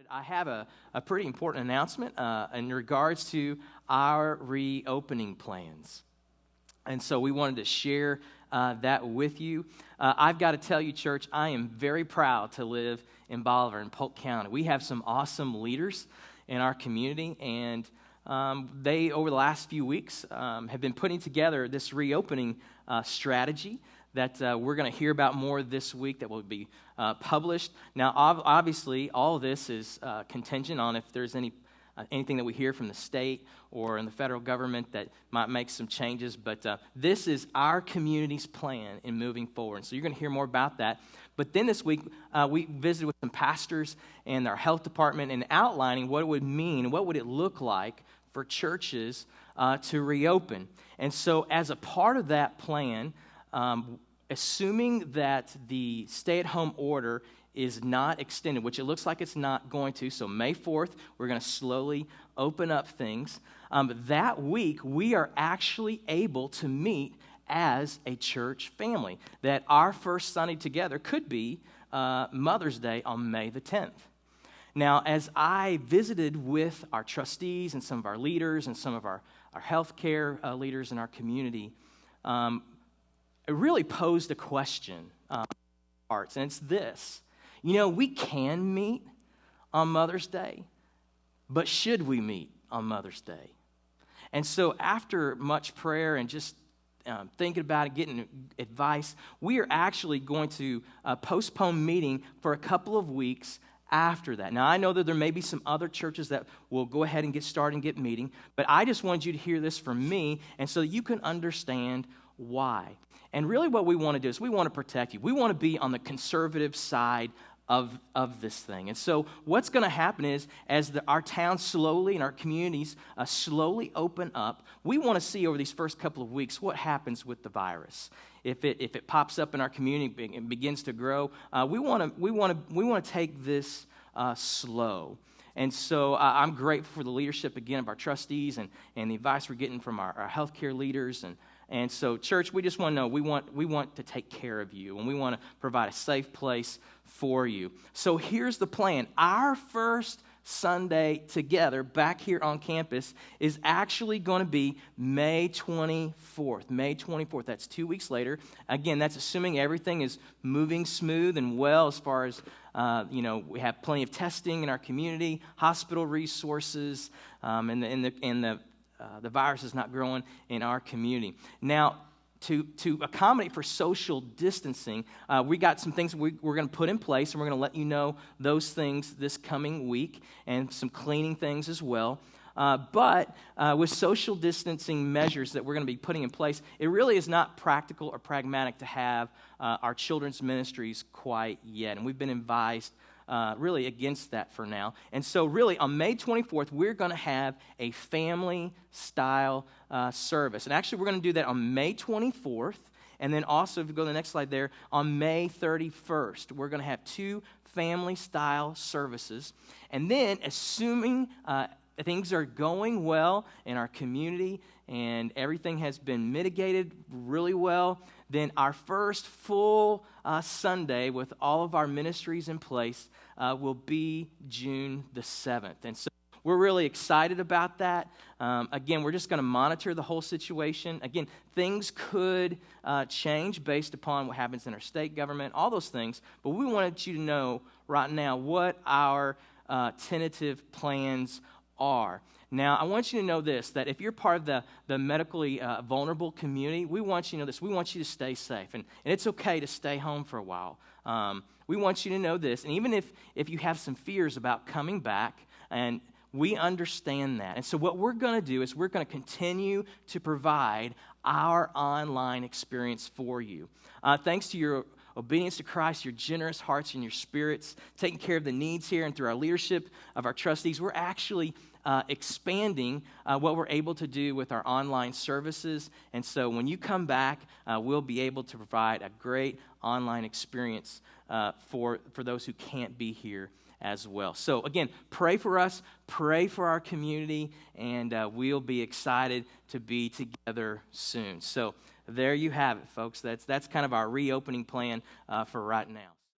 I have a pretty important announcement in regards to our reopening plans. And so we wanted to share that with you. I've got to tell you, church, I am very proud to live in Bolivar in Polk County. We have some awesome leaders in our community, and they, over the last few weeks, have been putting together this reopening strategy that we're going to hear about more this week that will be published. Now, obviously, all of this is contingent on if there's anything that we hear from the state or in the federal government that might make some changes. But this is our community's plan in moving forward. So you're going to hear more about that. But then this week, we visited with some pastors and our health department and outlining what it would mean, what would it look like for churches to reopen. And so as a part of that plan, assuming that the stay-at-home order is not extended, which it looks like it's not going to, so May 4th, we're going to slowly open up things. That week, we are actually able to meet as a church family. That our first Sunday together could be Mother's Day on May the 10th. Now, as I visited with our trustees and some of our leaders and some of our healthcare leaders in our community, it really posed a question in our hearts, and it's this. You know, we can meet on Mother's Day, but should we meet on Mother's Day? And so after much prayer and just thinking about it, getting advice, we are actually going to postpone meeting for a couple of weeks after that. Now, I know that there may be some other churches that will go ahead and get started and get meeting, but I just wanted you to hear this from me, and so you can understand why. And really what we want to do is we want to protect you. We want to be on the conservative side of this thing. And so what's going to happen is as our towns slowly and our communities slowly open up, we want to see over these first couple of weeks what happens with the virus. If it pops up in our community and begins to grow, we want to take this slow. And so I'm grateful for the leadership, again, of our trustees and the advice we're getting from our healthcare leaders. And so, church, we just want to know, we want to take care of you, and we want to provide a safe place for you. So here's the plan. Our first Sunday together back here on campus is actually going to be May 24th. May 24th. That's 2 weeks later. Again, that's assuming everything is moving smooth and well as far as, we have plenty of testing in our community, hospital resources, and the virus is not growing in our community. Now, to accommodate for social distancing, we got some things we're going to put in place, and we're going to let you know those things this coming week, and some cleaning things as well. But with social distancing measures that we're going to be putting in place, it really is not practical or pragmatic to have our children's ministries quite yet, and we've been advised really against that for now. And so really on May 24th, we're going to have a family-style service. And actually, we're going to do that on May 24th. And then also, if you go to the next slide there, on May 31st, we're going to have 2 family-style services. And then, assuming things are going well in our community and everything has been mitigated really well, then our first full Sunday with all of our ministries in place will be June the 7th. And so we're really excited about that. Again, we're just going to monitor the whole situation. Again, things could change based upon what happens in our state government, all those things. But we wanted you to know right now what our tentative plans are. Now, I want you to know this, that if you're part of the medically vulnerable community, we want you to know this. We want you to stay safe. And it's okay to stay home for a while. We want you to know this. And even if you have some fears about coming back, and we understand that. And so what we're going to do is we're going to continue to provide our online experience for you. Thanks to your obedience to Christ, your generous hearts and your spirits, taking care of the needs here, and through our leadership of our trustees, we're actually expanding what we're able to do with our online services. And so when you come back, we'll be able to provide a great online experience for those who can't be here as well. So again, pray for us, pray for our community, and we'll be excited to be together soon. So there you have it, folks. That's kind of our reopening plan for right now.